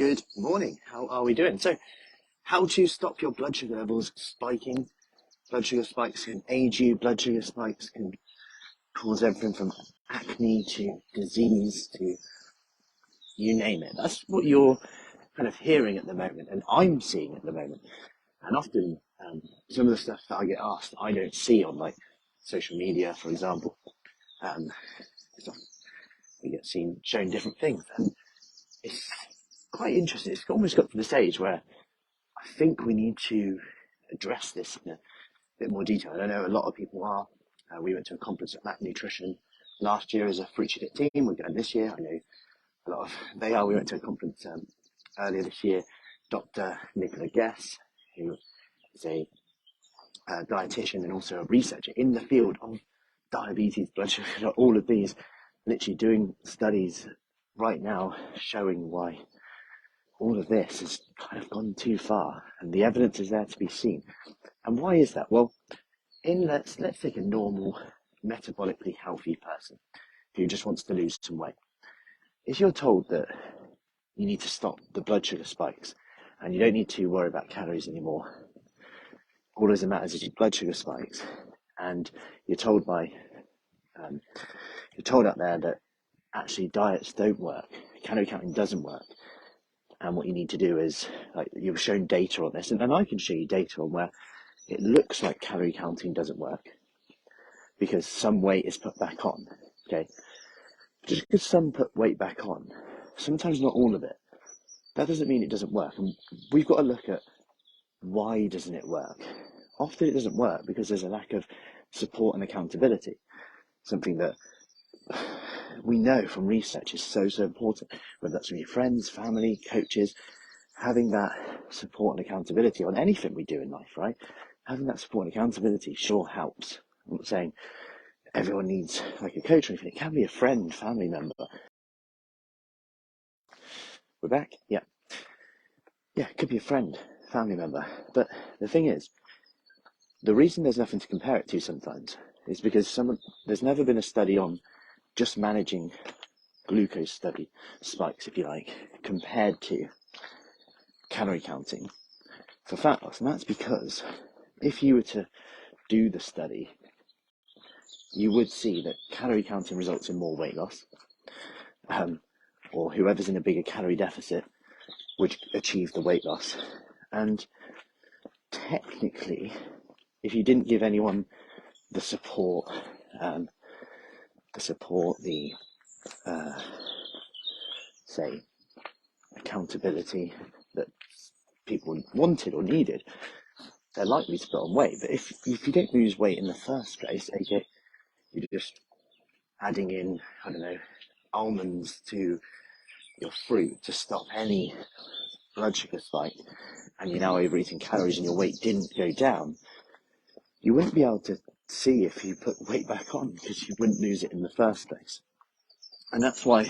Good morning. How are we doing? So, how to stop your blood sugar levels spiking? Blood sugar spikes can age you. Blood sugar spikes can cause everything from acne to disease to you name it. That's what you're kind of hearing at the moment, and I'm seeing at the moment. And often, some of the stuff that I get asked, I don't see on like social media, for example. Um, so we get shown different things, and it's quite interesting. It's almost got to the stage where I think we need to address this in a bit more detail. And I know a lot of people are. We went to a conference at Mac Nutrition last year as a Fruit Shit team. We're going this year. I know a lot of they are. We went to a conference earlier this year. Dr. Nicola Guess, who is a dietitian and also a researcher in the field of diabetes, blood sugar, all of these, literally doing studies right now showing why all of this has kind of gone too far, and the evidence is there to be seen. And why is that? Well, let's take a normal, metabolically healthy person who just wants to lose some weight. If you're told that you need to stop the blood sugar spikes and you don't need to worry about calories anymore, all that matters is your blood sugar spikes, and you're told out there that actually diets don't work, calorie counting doesn't work, and what you need to do is, like, you've shown data on this, and I can show you data on where it looks like calorie counting doesn't work because some weight is put back on. Okay, just because some put weight back on, sometimes not all of it, that doesn't mean it doesn't work. And we've got to look at why doesn't it work. Often it doesn't work because there's a lack of support and accountability, something that we know from research is so important, whether that's from your friends, family, coaches. Having that support and accountability on anything we do in life, right? Having that support and accountability sure helps. I'm not saying everyone needs like a coach or anything. It can be a friend, family member. We're back? Yeah. Yeah, it could be a friend, family member. But the thing is, the reason there's nothing to compare it to sometimes is because there's never been a study on just managing glucose spikes, if you like, compared to calorie counting for fat loss. And that's because if you were to do the study, you would see that calorie counting results in more weight loss, or whoever's in a bigger calorie deficit would achieve the weight loss. And technically, if you didn't give anyone the support, say, accountability that people wanted or needed, they're likely to put on weight. But if you don't lose weight in the first place, aka you're just adding in, I don't know, almonds to your fruit to stop any blood sugar spike, and you're now overeating calories and your weight didn't go down, you wouldn't be able to see if you put weight back on because you wouldn't lose it in the first place. And that's why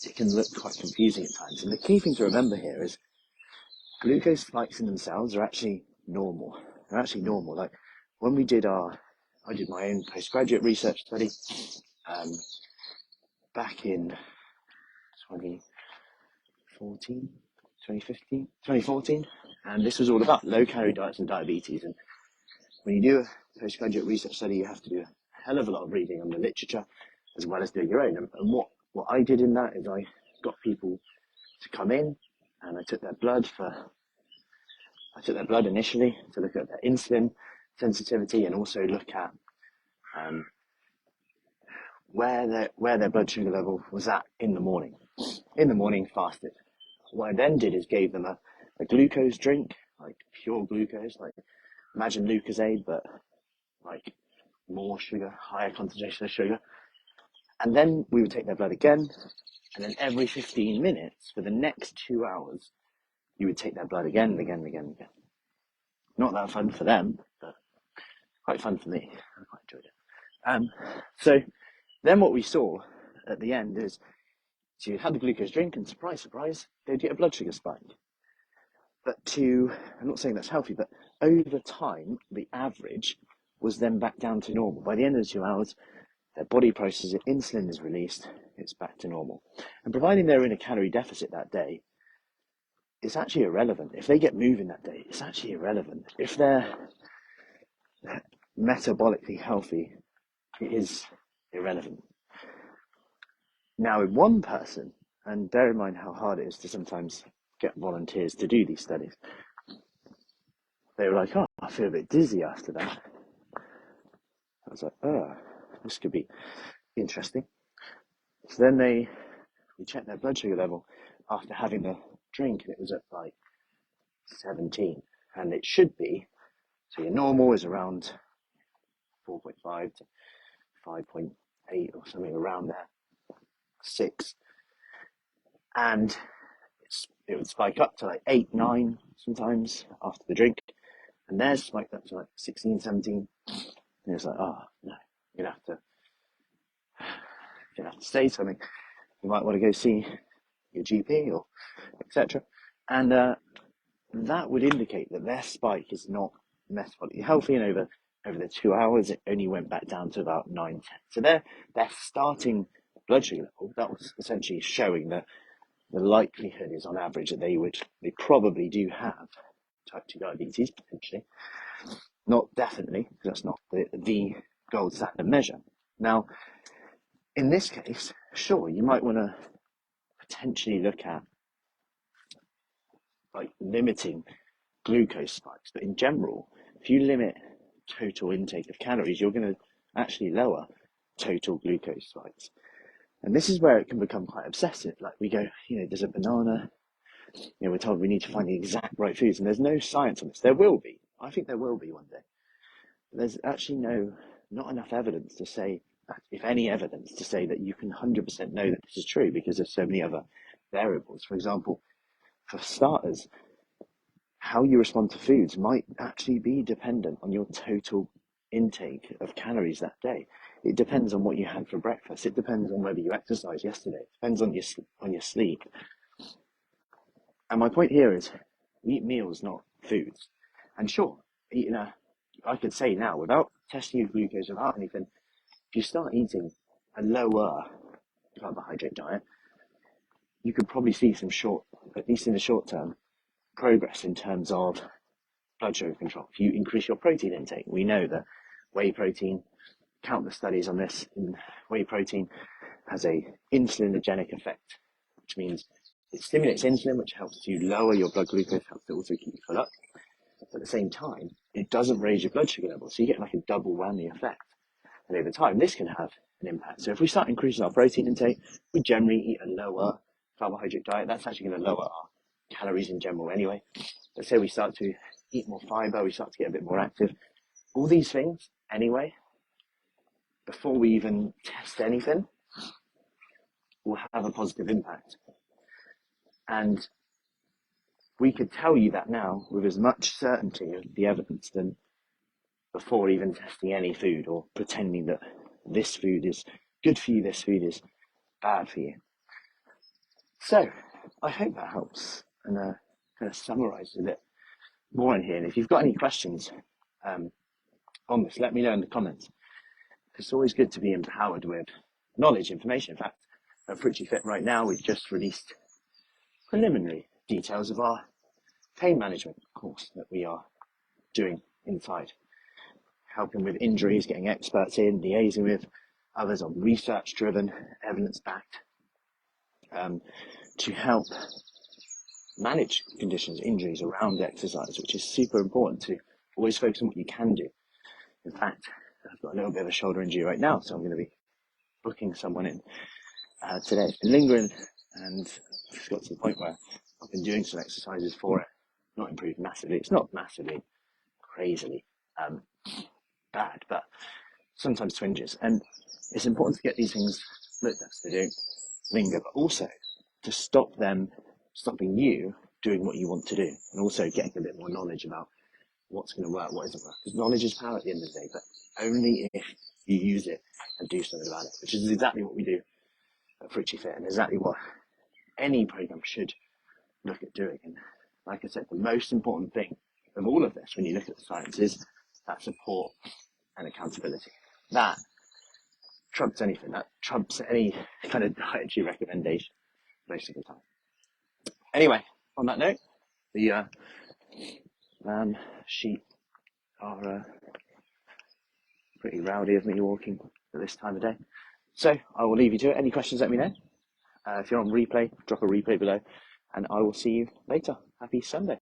it can look quite confusing at times. And the key thing to remember here is glucose spikes in themselves are actually normal. They're actually normal. Like when I did my own postgraduate research study back in 2014, and this was all about low calorie diets and diabetes. And when you do a postgraduate research study, you have to do a hell of a lot of reading on the literature as well as doing your own. And what I did in that is I got people to come in and I took their blood initially to look at their insulin sensitivity and also look at where their blood sugar level was at in the morning. In the morning, fasted. What I then did is gave them a glucose drink, like pure glucose, like imagine Lucozade, but like more sugar, higher concentration of sugar. And then we would take their blood again, and then every 15 minutes for the next 2 hours, you would take their blood again and again and again and again. Not that fun for them, but quite fun for me. I quite enjoyed it. So then what we saw at the end is, so you had the glucose drink, and surprise, surprise, they'd get a blood sugar spike. But I'm not saying that's healthy, but over time, the average was then back down to normal. By the end of the 2 hours, their body processes it, insulin is released, it's back to normal. And providing they're in a calorie deficit that day, it's actually irrelevant. If they get moving that day, it's actually irrelevant. If they're metabolically healthy, it is irrelevant. Now, in one person, and bear in mind how hard it is to sometimes get volunteers to do these studies, they were like, oh, I feel a bit dizzy after that. I was like, oh, this could be interesting. So then we checked their blood sugar level after having the drink, and it was at like 17. And it should be, so your normal is around 4.5 to 5.8 or something around there, 6. And it would spike up to like 8, 9 sometimes after the drink. And theirs spiked up to like 16, 17. And it's like, oh, no, you're going to have to say something. You might want to go see your GP or etc. And that would indicate that their spike is not metabolically healthy, and over the 2 hours it only went back down to about 9, 10. So their starting blood sugar level, that was essentially showing that the likelihood is on average that they probably do have type 2 diabetes, potentially. Not definitely, because that's not the gold standard measure. Now, in this case, sure, you might want to potentially look at like limiting glucose spikes, but in general, if you limit total intake of calories, you're going to actually lower total glucose spikes. And this is where it can become quite obsessive. Like we go, there's a banana, we're told we need to find the exact right foods, and there's no science on this. There will be. I think there will be one day. But there's actually not enough evidence to say, if any evidence, to say that you can 100% know that this is true, because there's so many other variables. For example, for starters, how you respond to foods might actually be dependent on your total intake of calories that day. It depends on what you had for breakfast. It depends on whether you exercised yesterday. It depends on your sleep. And my point here is, eat meals, not foods. And sure, I could say now, without testing your glucose, without anything, if you start eating a lower carbohydrate diet, you could probably see some at least in the short term, progress in terms of blood sugar control. If you increase your protein intake, we know that whey protein, countless studies on this, whey protein has a insulinogenic effect, which means it stimulates insulin, which helps to lower your blood glucose, helps to also keep you full up. At the same time, it doesn't raise your blood sugar level, so you get like a double whammy effect. And over time, this can have an impact. So if we start increasing our protein intake, we generally eat a lower carbohydrate diet. That's actually going to lower our calories in general anyway. Let's say we start to eat more fiber, we start to get a bit more active. All these things, anyway, before we even test anything, will have a positive impact. And we could tell you that now with as much certainty of the evidence than before even testing any food or pretending that this food is good for you, this food is bad for you. So I hope that helps and kind of summarizes a bit more in here. And if you've got any questions on this, let me know in the comments. It's always good to be empowered with knowledge, information. In fact, at Fruity Fit right now, we've just released preliminary details of our pain management course that we are doing inside, helping with injuries, getting experts in, liaising with others on research-driven, evidence-backed, to help manage conditions, injuries around exercise, which is super important to always focus on what you can do. In fact, I've got a little bit of a shoulder injury right now, so I'm going to be booking someone in today. It's been lingering, and it's got to the point where I've been doing some exercises for it. Not improved massively. It's not massively, crazily bad, but sometimes twinges. And it's important to get these things looked at so they don't linger, but also to stop them stopping you doing what you want to do, and also getting a bit more knowledge about what's going to work, what isn't work. Because knowledge is power at the end of the day, but only if you use it and do something about it, which is exactly what we do at Fruity Fit, and exactly what any program should look at doing. And like I said, the most important thing of all of this, when you look at the science, is that support and accountability. That trumps anything. That trumps any kind of dietary recommendation most of the time. Anyway, on that note, The sheep are pretty rowdy of me walking at this time of day. So I will leave you to it. Any questions, let me know. If you're on replay, drop a replay below, and I will see you later. Happy Sunday.